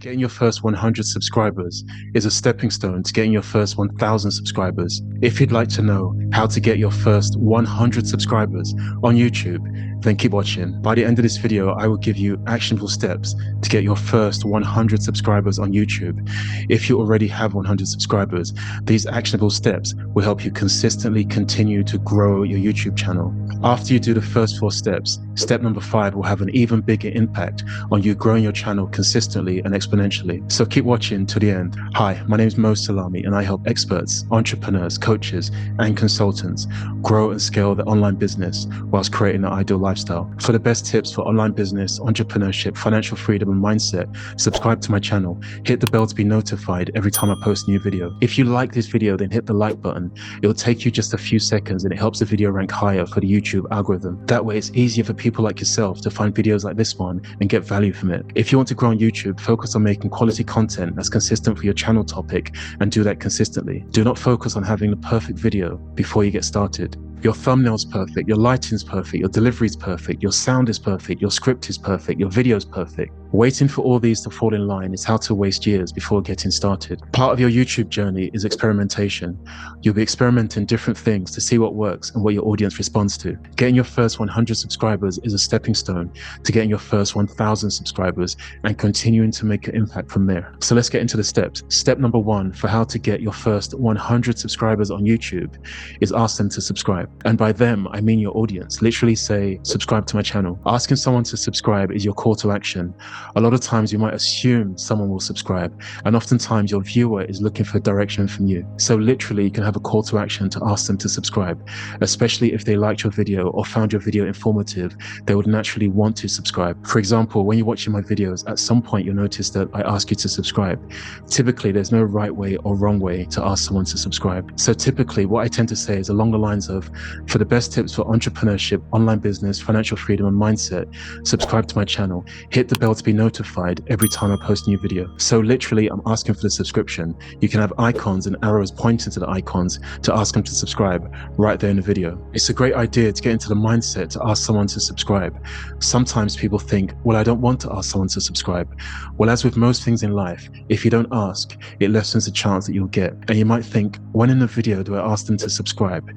Getting your first 100 subscribers is a stepping stone to getting your first 1,000 subscribers. If you'd like to know how to get your first 100 subscribers on YouTube, then keep watching. By the end of this video, I will give you actionable steps to get your first 100 subscribers on YouTube. If you already have 100 subscribers, these actionable steps will help you consistently continue to grow your YouTube channel. After you do the first 4 steps, step number 5 will have an even bigger impact on you growing your channel consistently and exponentially. So keep watching to the end. Hi, my name is Mosalami, and I help experts, entrepreneurs, coaches, and consultants grow and scale their online business whilst creating an ideal lifestyle. For the best tips for online business, entrepreneurship, financial freedom, and mindset, subscribe to my channel. Hit the bell to be notified every time I post a new video. If you like this video, then hit the like button. It will take you just a few seconds, and it helps the video rank higher for the YouTube algorithm. That way, it's easier for people like yourself to find videos like this one and get value from it. If you want to grow on YouTube, focus on making quality content that's consistent for your channel topic, and do that consistently. Do not focus on having the perfect video before you get started. Your thumbnail's perfect, your lighting's perfect, your delivery's perfect, your sound is perfect, your script is perfect, your video's perfect. Waiting for all these to fall in line is how to waste years before getting started. Part of your YouTube journey is experimentation. You'll be experimenting different things to see what works and what your audience responds to. Getting your first 100 subscribers is a stepping stone to getting your first 1,000 subscribers and continuing to make an impact from there. So let's get into the steps. Step number 1 for how to get your first 100 subscribers on YouTube is ask them to subscribe. And by them, I mean your audience. Literally say, subscribe to my channel. Asking someone to subscribe is your call to action. A lot of times you might assume someone will subscribe, and oftentimes your viewer is looking for direction from you. So literally you can have a call to action to ask them to subscribe, especially if they liked your video or found your video informative, they would naturally want to subscribe. For example, when you're watching my videos, at some point you'll notice that I ask you to subscribe. Typically, there's no right way or wrong way to ask someone to subscribe. So typically what I tend to say is along the lines of, for the best tips for entrepreneurship, online business, financial freedom, and mindset, subscribe to my channel. Hit the bell to be notified every time I post a new video. So literally, I'm asking for the subscription. You can have icons and arrows pointing to the icons to ask them to subscribe right there in the video. It's a great idea to get into the mindset to ask someone to subscribe. Sometimes people think, well, I don't want to ask someone to subscribe. Well, as with most things in life, if you don't ask, it lessens the chance that you'll get. And you might think, when in the video do I ask them to subscribe?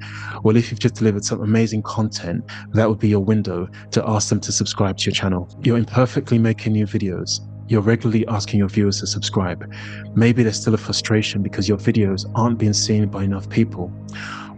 Well, if you've just delivered some amazing content, that would be your window to ask them to subscribe to your channel. You're imperfectly making new videos. You're regularly asking your viewers to subscribe. Maybe there's still a frustration because your videos aren't being seen by enough people.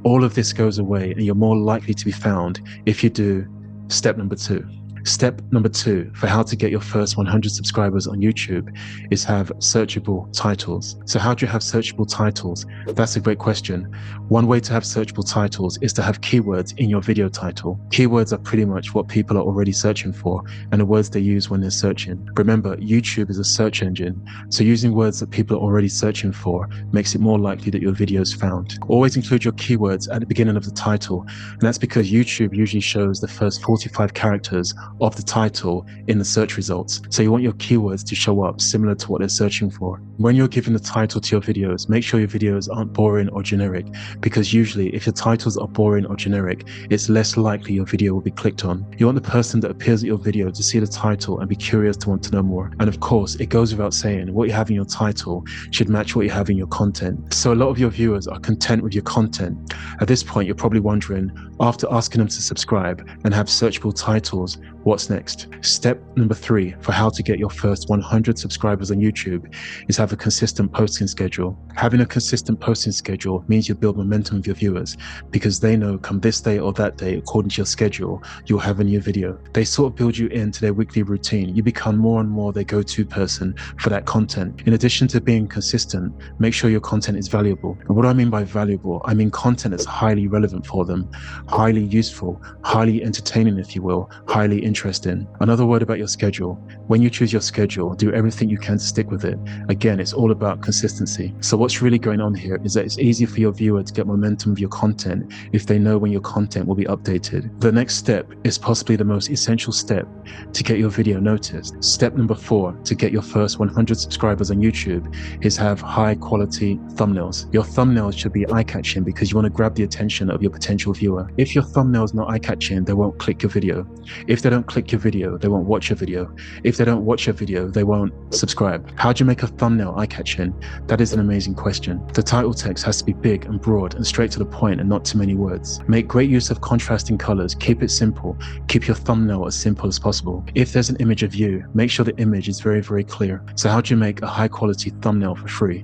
All of this goes away and you're more likely to be found if you do step number 2. Step number 2 for how to get your first 100 subscribers on YouTube is have searchable titles. So how do you have searchable titles? That's a great question. One way to have searchable titles is to have keywords in your video title. Keywords are pretty much what people are already searching for and the words they use when they're searching. Remember, YouTube is a search engine, so using words that people are already searching for makes it more likely that your video is found. Always include your keywords at the beginning of the title, and that's because YouTube usually shows the first 45 characters of the title in the search results. So you want your keywords to show up similar to what they're searching for. When you're giving the title to your videos, make sure your videos aren't boring or generic, because usually if your titles are boring or generic, it's less likely your video will be clicked on. You want the person that appears at your video to see the title and be curious to want to know more. And of course, it goes without saying, what you have in your title should match what you have in your content. So a lot of your viewers are content with your content. At this point, you're probably wondering, after asking them to subscribe and have searchable titles, what's next? Step number 3 for how to get your first 100 subscribers on YouTube is have a consistent posting schedule. Having a consistent posting schedule means you build momentum with your viewers because they know come this day or that day, according to your schedule, you'll have a new video. They sort of build you into their weekly routine. You become more and more their go-to person for that content. In addition to being consistent, make sure your content is valuable. And what do I mean by valuable? I mean content that's highly relevant for them, highly useful, highly entertaining, if you will, highly interesting. Another word about your schedule. When you choose your schedule, do everything you can to stick with it. Again, it's all about consistency. So what's really going on here is that it's easy for your viewer to get momentum with your content if they know when your content will be updated. The next step is possibly the most essential step to get your video noticed. Step number 4 to get your first 100 subscribers on YouTube is have high quality thumbnails. Your thumbnails should be eye-catching because you want to grab the attention of your potential viewer. If your thumbnail is not eye-catching, they won't click your video. If they don't don't click your video, they won't watch your video. If they don't watch your video, they won't subscribe. How do you make a thumbnail eye-catching? That is an amazing question. The title text has to be big and broad and straight to the point and not too many words. Make great use of contrasting colors. Keep it simple. Keep your thumbnail as simple as possible. If there's an image of you, make sure the image is very, very clear. So how do you make a high-quality thumbnail for free?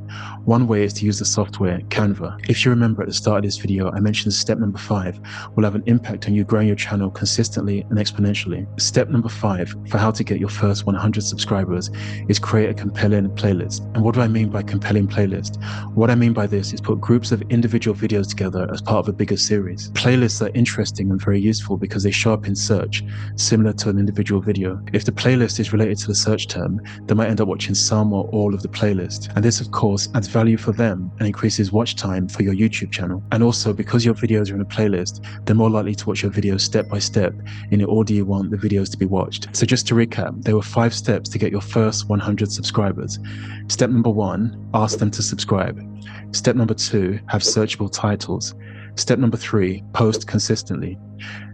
One way is to use the software Canva. If you remember at the start of this video, I mentioned step number 5 will have an impact on you growing your channel consistently and exponentially. Step number 5 for how to get your first 100 subscribers is create a compelling playlist. And what do I mean by compelling playlist? What I mean by this is put groups of individual videos together as part of a bigger series. Playlists are interesting and very useful because they show up in search, similar to an individual video. If the playlist is related to the search term, they might end up watching some or all of the playlist. And this, of course, adds value for them and increases watch time for your YouTube channel. And also, because your videos are in a playlist, they're more likely to watch your videos step by step in the order you want the videos to be watched. So just to recap, there were 5 steps to get your first 100 subscribers. Step number 1, ask them to subscribe. Step number 2, have searchable titles. Step number 3, post consistently.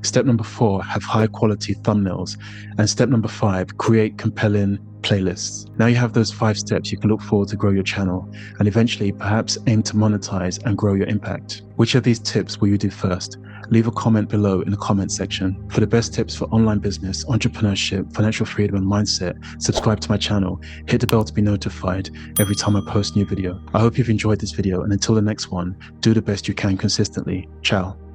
Step number 4, have high quality thumbnails. And step number 5, create compelling playlists. Now you have those 5 steps, you can look forward to grow your channel and eventually perhaps aim to monetize and grow your impact. Which of these tips will you do first? Leave a comment below in the comment section. For the best tips for online business, entrepreneurship, financial freedom, and mindset, subscribe to my channel. Hit the bell to be notified every time I post a new video. I hope you've enjoyed this video, and until the next one, do the best you can consistently. Ciao.